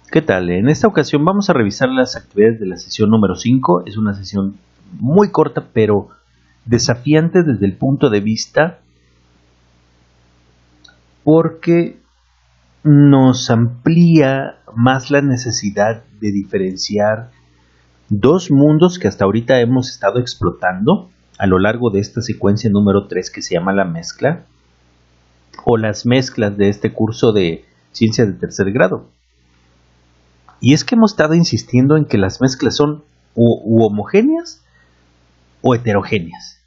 ¿Qué tal? En esta ocasión vamos a revisar las actividades de la sesión número 5. Es una sesión muy corta, pero desafiante desde el punto de vista porque nos amplía más la necesidad de diferenciar dos mundos que hasta ahorita hemos estado explotando a lo largo de esta secuencia número 3 que se llama la mezcla o las mezclas de este curso de ciencias de tercer grado. Y es que hemos estado insistiendo en que las mezclas son u homogéneas o heterogéneas.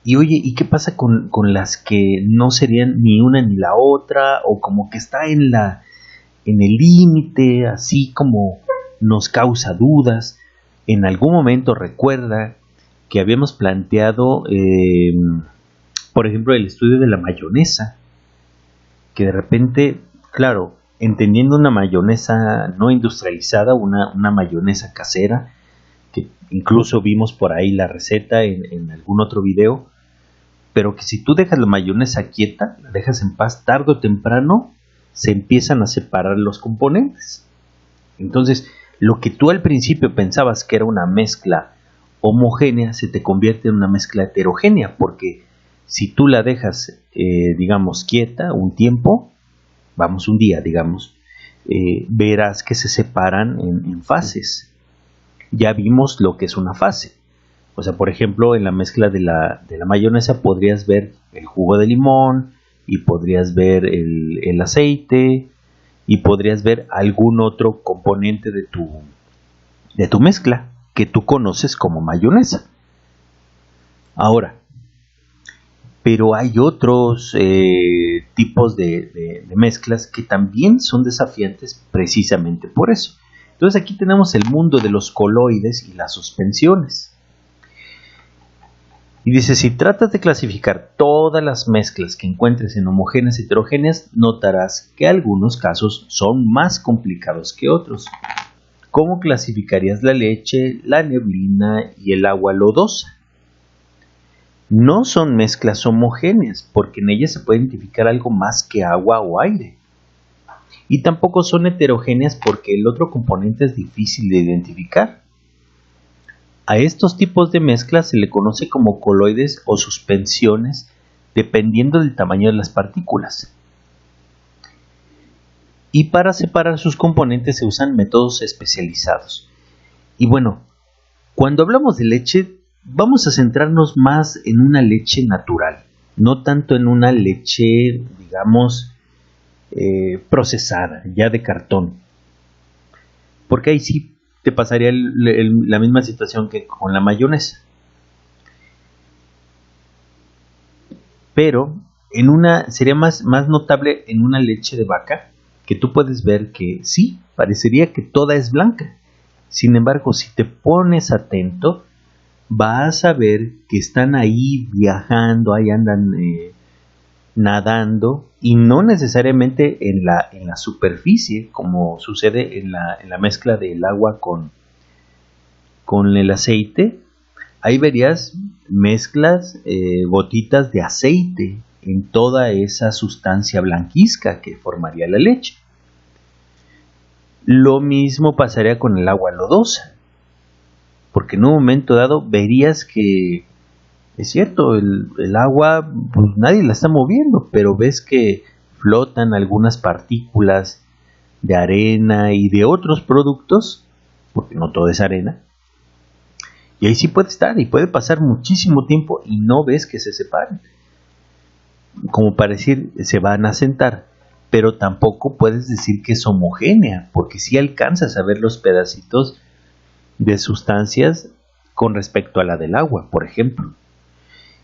Y oye, ¿y qué pasa con las que no serían ni una ni la otra? O como que está en el límite, así como nos causa dudas. En algún momento recuerda que habíamos planteado, por ejemplo, el estudio de la mayonesa, que de repente, claro, entendiendo una mayonesa no industrializada, una mayonesa casera, que incluso vimos por ahí la receta en algún otro video, pero que si tú dejas la mayonesa quieta, la dejas en paz, tarde o temprano se empiezan a separar los componentes. Entonces, lo que tú al principio pensabas que era una mezcla homogénea, se te convierte en una mezcla heterogénea, porque si tú la dejas, digamos, quieta un tiempo, vamos un día, digamos, verás que se separan en fases. Ya vimos lo que es una fase. O sea, por ejemplo, en la mezcla de la mayonesa podrías ver el jugo de limón y podrías ver el aceite y podrías ver algún otro componente de tu mezcla que tú conoces como mayonesa. Ahora, pero hay otros tipos de mezclas que también son desafiantes precisamente por eso. Entonces aquí tenemos el mundo de los coloides y las suspensiones. Y dice, si tratas de clasificar todas las mezclas que encuentres en homogéneas y heterogéneas, notarás que algunos casos son más complicados que otros. ¿Cómo clasificarías la leche, la neblina y el agua lodosa? No son mezclas homogéneas, porque en ellas se puede identificar algo más que agua o aire. Y tampoco son heterogéneas porque el otro componente es difícil de identificar. A estos tipos de mezclas se le conoce como coloides o suspensiones, dependiendo del tamaño de las partículas. Y para separar sus componentes se usan métodos especializados. Y bueno, cuando hablamos de leche, vamos a centrarnos más en una leche natural, no tanto en una leche, digamos, procesada, ya de cartón. Porque ahí sí te pasaría la misma situación que con la mayonesa. Pero sería más notable en una leche de vaca, que tú puedes ver que sí, parecería que toda es blanca. Sin embargo, si te pones atento, vas a ver que están ahí viajando, ahí andan nadando, y no necesariamente en la superficie, como sucede en la mezcla del agua con el aceite. Ahí verías mezclas, gotitas de aceite en toda esa sustancia blanquizca que formaría la leche. Lo mismo pasaría con el agua lodosa, porque en un momento dado verías que es cierto, el agua pues nadie la está moviendo, pero ves que flotan algunas partículas de arena y de otros productos, porque no todo es arena, y ahí sí puede estar y puede pasar muchísimo tiempo y no ves que se separen, como para decir se van a sentar, pero tampoco puedes decir que es homogénea, porque sí alcanzas a ver los pedacitos de sustancias con respecto a la del agua, por ejemplo.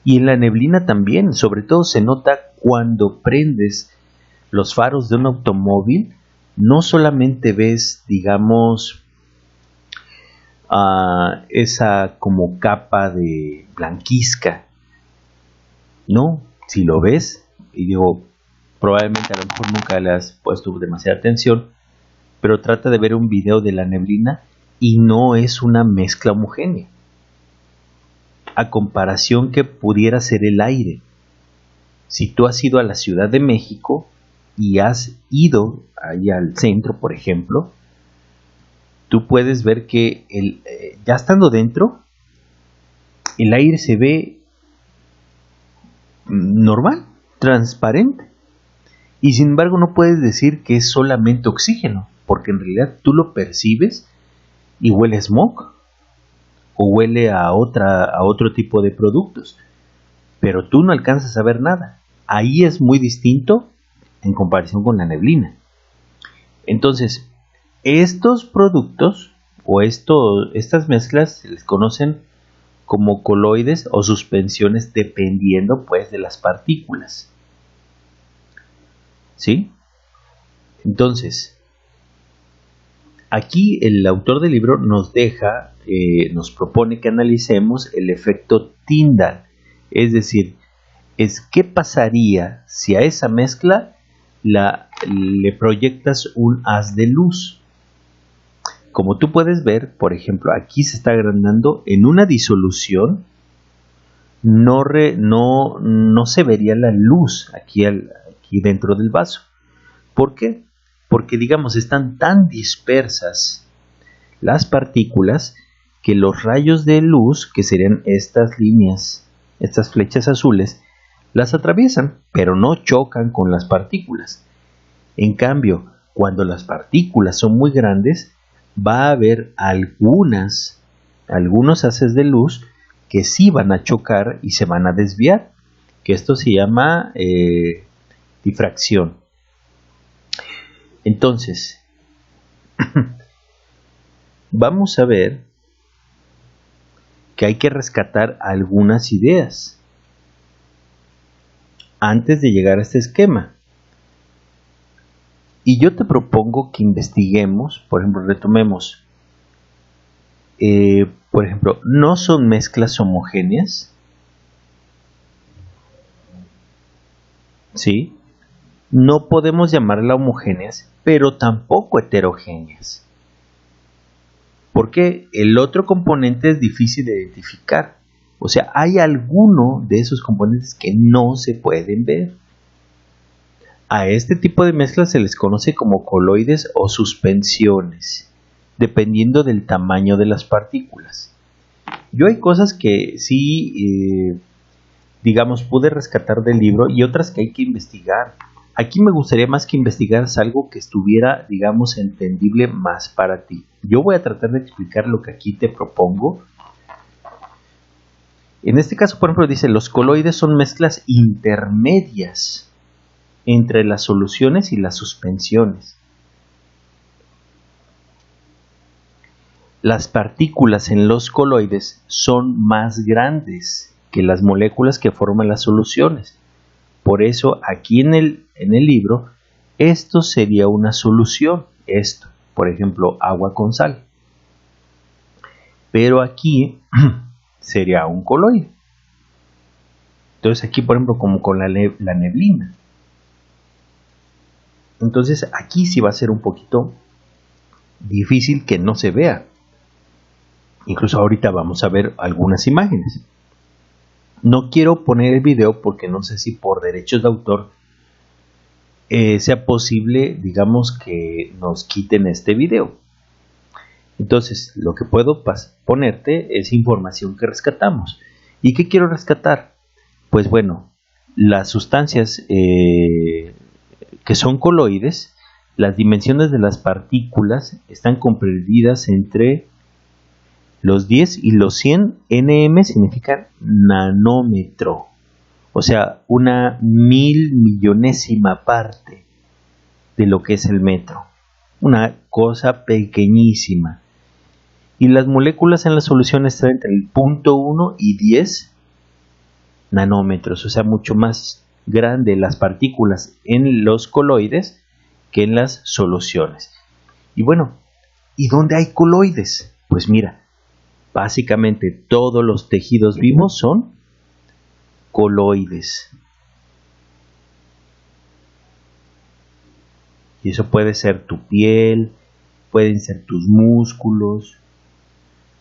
Y en la neblina también, sobre todo se nota cuando prendes los faros de un automóvil, no solamente ves, digamos, esa como capa de blanquizca, no, si lo ves, y digo, probablemente a lo mejor nunca le has puesto demasiada atención, pero trata de ver un video de la neblina y no es una mezcla homogénea, a comparación que pudiera ser el aire. Si tú has ido a la Ciudad de México, y has ido ahí al centro, por ejemplo, tú puedes ver que ya estando dentro, el aire se ve normal, transparente. Y sin embargo no puedes decir que es solamente oxígeno, porque en realidad tú lo percibes y huele a smog o huele a otro tipo de productos, pero tú no alcanzas a ver nada. Ahí es muy distinto en comparación con la neblina. Entonces, estos productos o estas mezclas se les conocen como coloides o suspensiones dependiendo pues de las partículas. ¿Sí? Entonces, aquí el autor del libro nos propone que analicemos el efecto Tyndall, es decir, qué pasaría si a esa mezcla le proyectas un haz de luz. Como tú puedes ver, por ejemplo, aquí se está agrandando en una disolución, no se vería la luz aquí dentro del vaso. ¿Por qué? Porque, digamos, están tan dispersas las partículas que los rayos de luz, que serían estas líneas, estas flechas azules, las atraviesan, pero no chocan con las partículas. En cambio, cuando las partículas son muy grandes, va a haber algunos haces de luz que sí van a chocar y se van a desviar, que esto se llama difracción. Entonces, vamos a ver que hay que rescatar algunas ideas antes de llegar a este esquema. Y yo te propongo que investiguemos, por ejemplo, retomemos, por ejemplo, ¿no son mezclas homogéneas? ¿Sí? No podemos llamarlas homogéneas, pero tampoco heterogéneas. Porque el otro componente es difícil de identificar. O sea, hay alguno de esos componentes que no se pueden ver. A este tipo de mezclas se les conoce como coloides o suspensiones, dependiendo del tamaño de las partículas. Yo hay cosas que sí, digamos, pude rescatar del libro y otras que hay que investigar. Aquí me gustaría más que investigaras algo que estuviera, digamos, entendible más para ti. Yo voy a tratar de explicar lo que aquí te propongo. En este caso, por ejemplo, dice, los coloides son mezclas intermedias entre las soluciones y las suspensiones. Las partículas en los coloides son más grandes que las moléculas que forman las soluciones. Por eso aquí en el libro, esto sería una solución. Esto, por ejemplo, agua con sal. Pero aquí sería un coloide. Entonces aquí, por ejemplo, como con la neblina. Entonces aquí sí va a ser un poquito difícil que no se vea. Incluso ahorita vamos a ver algunas imágenes. No quiero poner el video porque no sé si por derechos de autor sea posible, digamos, que nos quiten este video. Entonces, lo que puedo ponerte es información que rescatamos. ¿Y qué quiero rescatar? Pues bueno, las sustancias que son coloides, las dimensiones de las partículas están comprendidas entre los 10 y los 100 nm, significan nanómetro, o sea, una 1000.000.000ª parte de lo que es el metro, una cosa pequeñísima. Y las moléculas en la solución están entre el 0.1 y 10 nanómetros, o sea, mucho más grande las partículas en los coloides que en las soluciones. Y bueno, ¿y dónde hay coloides? Pues mira, básicamente todos los tejidos vivos son coloides. Y eso puede ser tu piel, pueden ser tus músculos.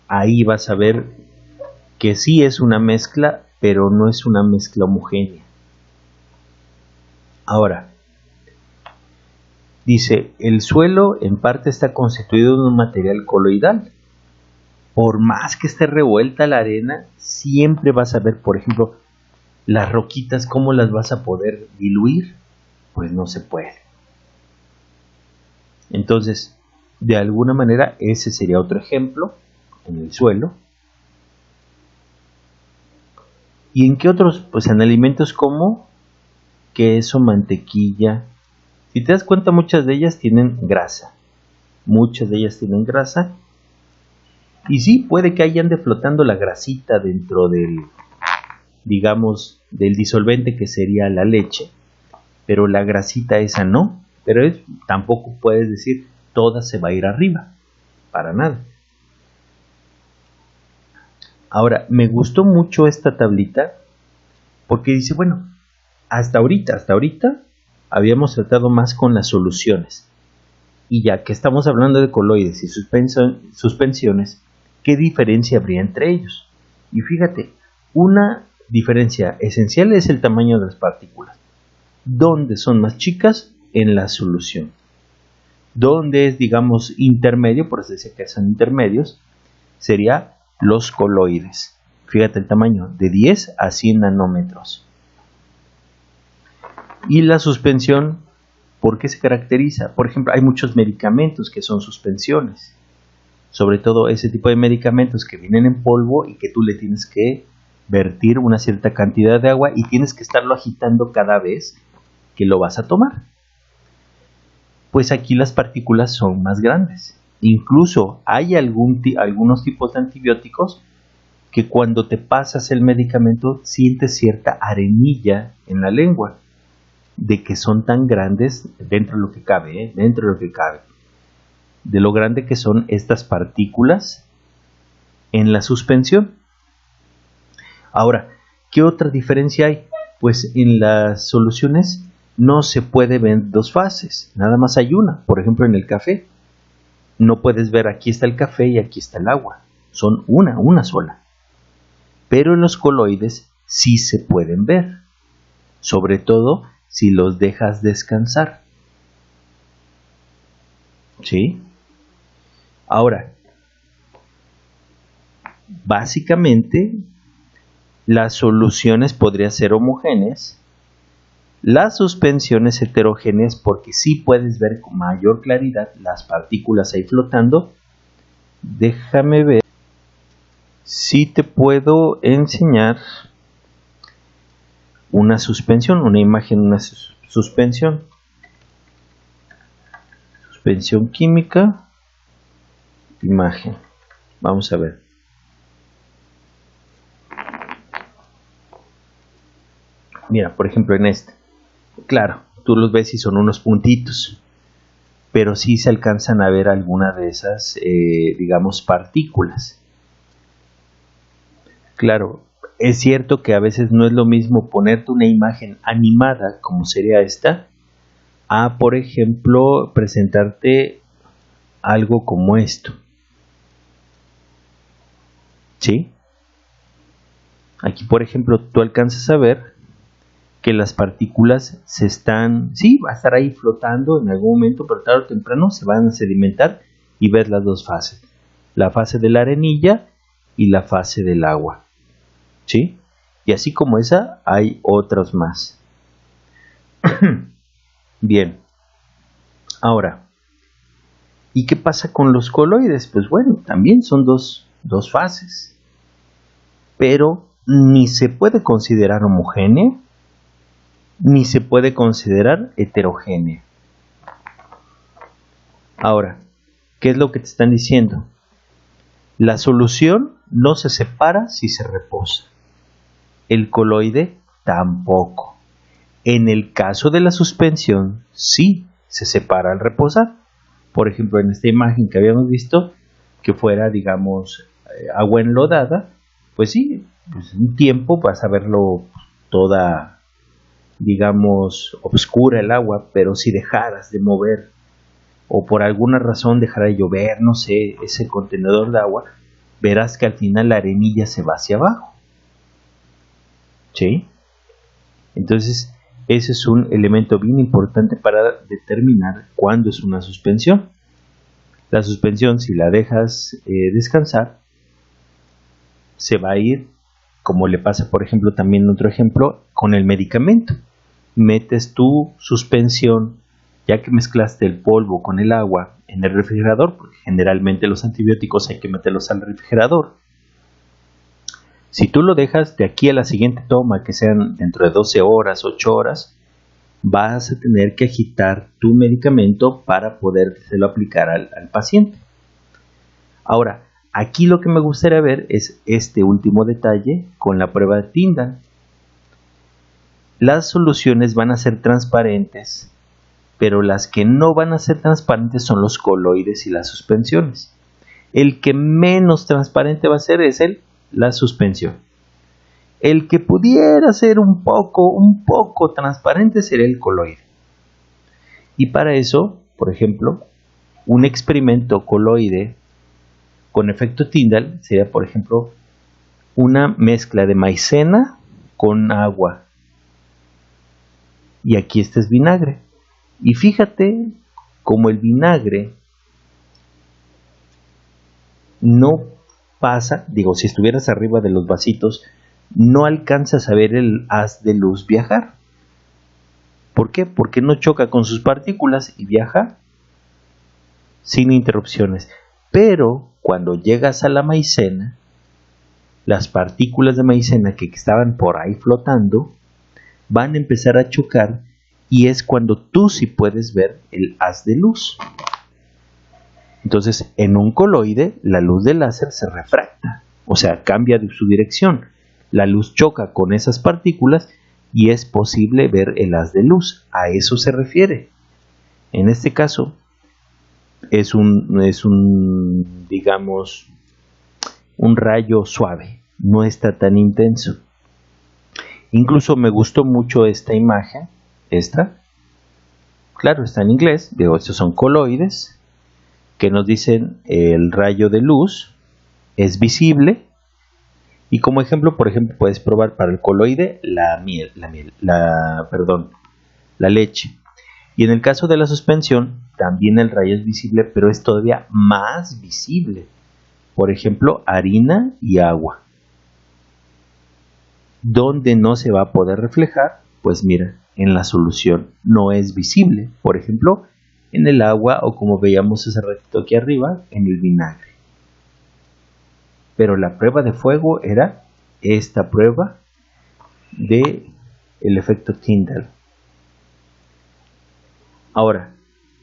Ahí vas a ver que sí es una mezcla, pero no es una mezcla homogénea. Ahora, Dice, el suelo en parte está constituido de un material coloidal. Por más que esté revuelta la arena, siempre vas a ver, por ejemplo, las roquitas, ¿cómo las vas a poder diluir? Pues no se puede. Entonces, de alguna manera, ese sería otro ejemplo en el suelo. ¿Y en qué otros? Pues en alimentos como queso, mantequilla. Si te das cuenta, muchas de ellas tienen grasa. Muchas de ellas tienen grasa. Y sí, puede que ahí ande flotando la grasita dentro del, digamos, del disolvente que sería la leche. Pero la grasita esa no. Pero tampoco puedes decir toda se va a ir arriba. Para nada. Ahora, me gustó mucho esta tablita porque dice, bueno, hasta ahorita habíamos tratado más con las soluciones. Y ya que estamos hablando de coloides y suspensiones, ¿qué diferencia habría entre ellos? Y fíjate, una diferencia esencial es el tamaño de las partículas. ¿Dónde son más chicas? En la solución. ¿Dónde es, digamos, intermedio? Por eso decía que son intermedios, sería los coloides. Fíjate el tamaño, de 10 a 100 nanómetros. Y la suspensión, ¿por qué se caracteriza? Por ejemplo, hay muchos medicamentos que son suspensiones. Sobre todo ese tipo de medicamentos que vienen en polvo y que tú le tienes que vertir una cierta cantidad de agua y tienes que estarlo agitando cada vez que lo vas a tomar. Pues aquí las partículas son más grandes. Incluso hay algunos tipos de antibióticos que cuando te pasas el medicamento sientes cierta arenilla en la lengua, de que son tan grandes dentro de lo que cabe, dentro de lo que cabe, de lo grande que son estas partículas en la suspensión. Ahora, ¿qué otra diferencia hay? Pues en las soluciones no se puede ver dos fases, nada más hay una. Por ejemplo, en el café no puedes ver aquí está el café y aquí está el agua, son una sola. Pero en los coloides sí se pueden ver, sobre todo si los dejas descansar. ¿Sí? Ahora, básicamente las soluciones podrían ser homogéneas, las suspensiones heterogéneas porque sí puedes ver con mayor claridad las partículas ahí flotando. Déjame ver si te puedo enseñar una suspensión, una imagen, una suspensión química, imagen. Vamos a ver. Mira, por ejemplo en este. Claro, tú los ves y son unos puntitos, pero sí se alcanzan a ver alguna de esas, digamos, partículas. Claro, es cierto que a veces no es lo mismo ponerte una imagen animada, como sería esta, a, por ejemplo, presentarte algo como esto. ¿Sí? Aquí, por ejemplo, tú alcanzas a ver que las partículas sí, va a estar ahí flotando en algún momento, pero tarde o temprano se van a sedimentar y ves las dos fases. La fase de la arenilla y la fase del agua. ¿Sí? Y así como esa, hay otras más. Bien. Ahora, ¿y qué pasa con los coloides? Pues bueno, también son dos fases. Pero ni se puede considerar homogénea, ni se puede considerar heterogénea. Ahora, ¿qué es lo que te están diciendo? La solución no se separa si se reposa. El coloide tampoco. En el caso de la suspensión, sí se separa al reposar. Por ejemplo, en esta imagen que habíamos visto, que fuera, digamos, agua enlodada, pues sí, pues un tiempo vas a verlo toda, digamos, oscura el agua, pero si dejaras de mover o por alguna razón dejara de llover, no sé, ese contenedor de agua, verás que al final la arenilla se va hacia abajo. ¿Sí? Entonces, Ese es un elemento bien importante para determinar cuándo es una suspensión. La suspensión, si la dejas descansar, se va a ir, como le pasa, por ejemplo, también otro ejemplo, con el medicamento. Metes tu suspensión, ya que mezclaste el polvo con el agua en el refrigerador, porque generalmente los antibióticos hay que meterlos al refrigerador. Si tú lo dejas de aquí a la siguiente toma, que sean dentro de 12 horas, 8 horas, vas a tener que agitar tu medicamento para podérselo aplicar al paciente. Ahora, aquí lo que me gustaría ver es este último detalle con la prueba de Tyndall. Las soluciones van a ser transparentes, pero las que no van a ser transparentes son los coloides y las suspensiones. El que menos transparente va a ser es la suspensión. El que pudiera ser un poco transparente sería el coloide. Y para eso, por ejemplo, un experimento coloide con efecto Tyndall sería, por ejemplo, una mezcla de maicena con agua. Y aquí este es vinagre. Y fíjate como el vinagre no pasa, digo, si estuvieras arriba de los vasitos, no alcanzas a ver el haz de luz viajar. ¿Por qué? Porque no choca con sus partículas y viaja sin interrupciones. Pero cuando llegas a la maicena, las partículas de maicena que estaban por ahí flotando van a empezar a chocar y es cuando tú sí puedes ver el haz de luz. Entonces, en un coloide, la luz del láser se refracta, o sea, cambia de su dirección. La luz choca con esas partículas y es posible ver el haz de luz. A eso se refiere. En este caso, es un, digamos, un rayo suave, no está tan intenso. Incluso me gustó mucho esta imagen, claro, está en inglés, digo, estos son coloides, que nos dicen el rayo de luz es visible. Y como ejemplo, por ejemplo, puedes probar para el coloide la leche. Y en el caso de la suspensión, también el rayo es visible, pero es todavía más visible. Por ejemplo, harina y agua. ¿Dónde no se va a poder reflejar? Pues mira, en la solución no es visible. Por ejemplo, en el agua o como veíamos hace ratito aquí arriba, en el vinagre. Pero la prueba de fuego era esta prueba de el efecto Tyndall. Ahora,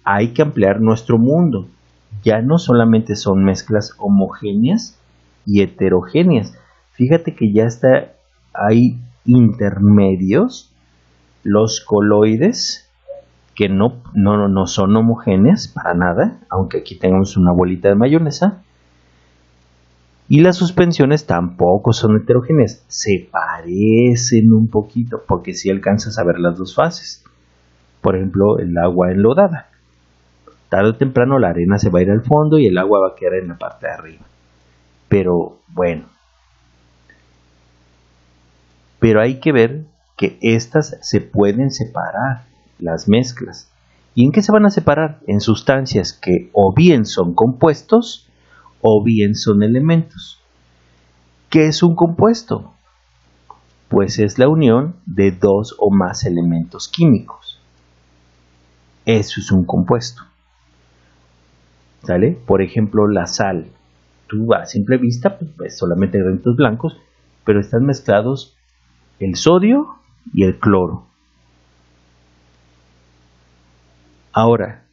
hay que ampliar nuestro mundo. Ya no solamente son mezclas homogéneas y heterogéneas. Fíjate que ya hay intermedios, los coloides, que no son homogéneas para nada, aunque aquí tengamos una bolita de mayonesa. Y las suspensiones tampoco son heterogéneas, se parecen un poquito, porque si alcanzas a ver las dos fases. Por ejemplo, el agua enlodada. Tarde o temprano la arena se va a ir al fondo y el agua va a quedar en la parte de arriba. Pero bueno. Pero hay que ver que estas se pueden separar, las mezclas. ¿Y en qué se van a separar? En sustancias que o bien son compuestos o bien son elementos. ¿Qué es un compuesto? Pues es la unión de dos o más elementos químicos. Eso es un compuesto. ¿Sale? Por ejemplo, la sal. Tú a simple vista pues ves solamente granitos blancos, pero están mezclados el sodio y el cloro. Ahora,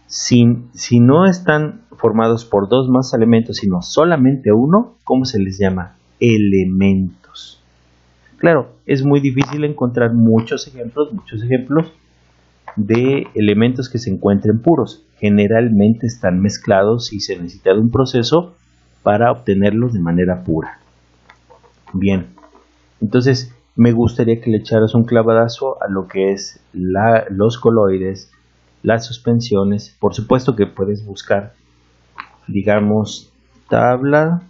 si no están formados por dos más elementos, sino solamente uno, ¿cómo se les llama? Elementos. Claro, es muy difícil encontrar muchos ejemplos de elementos que se encuentren puros. Generalmente están mezclados y se necesita de un proceso para obtenerlos de manera pura. Bien, entonces me gustaría que le echaras un clavadazo a lo que es los coloides, las suspensiones. Por supuesto que puedes buscar, digamos, tabla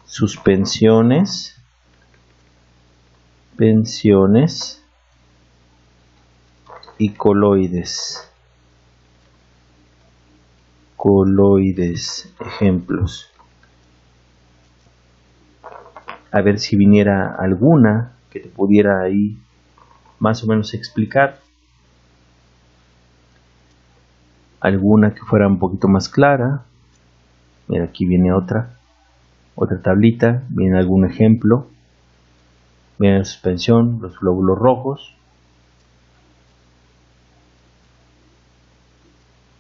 suspensiones suspensiones y coloides. Ejemplos. A ver si viniera alguna que te pudiera ahí más o menos explicar. Alguna que fuera un poquito más clara. Mira, aquí viene otra tablita, viene algún ejemplo. Viene la suspensión, los glóbulos rojos.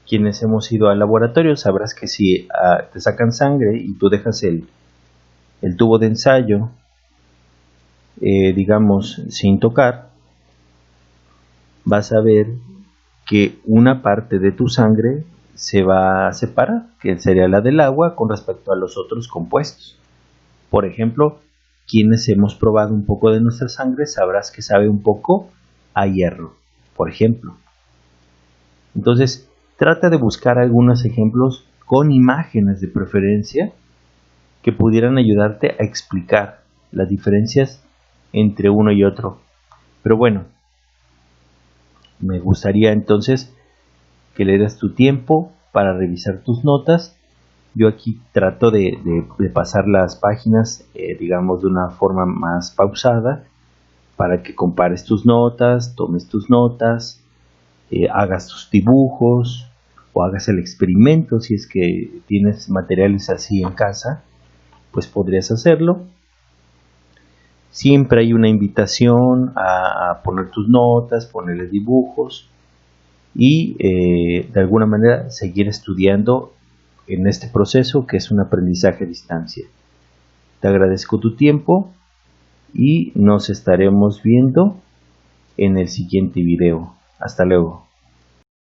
Quienes hemos ido al laboratorio sabrás que si te sacan sangre y tú dejas el tubo de ensayo, digamos, sin tocar, vas a ver que una parte de tu sangre se va a separar, que sería la del agua con respecto a los otros compuestos. Por ejemplo, quienes hemos probado un poco de nuestra sangre sabrás que sabe un poco a hierro, por ejemplo. Entonces, trata de buscar algunos ejemplos con imágenes de preferencia que pudieran ayudarte a explicar las diferencias entre uno y otro. Pero bueno, me gustaría entonces que le des tu tiempo para revisar tus notas. Yo aquí trato de pasar las páginas, digamos, de una forma más pausada, para que compares tus notas, tomes tus notas, hagas tus dibujos o hagas el experimento. Si es que tienes materiales así en casa, pues podrías hacerlo. Siempre hay una invitación a poner tus notas, ponerle dibujos y de alguna manera seguir estudiando en este proceso que es un aprendizaje a distancia. Te agradezco tu tiempo y nos estaremos viendo en el siguiente video. Hasta luego.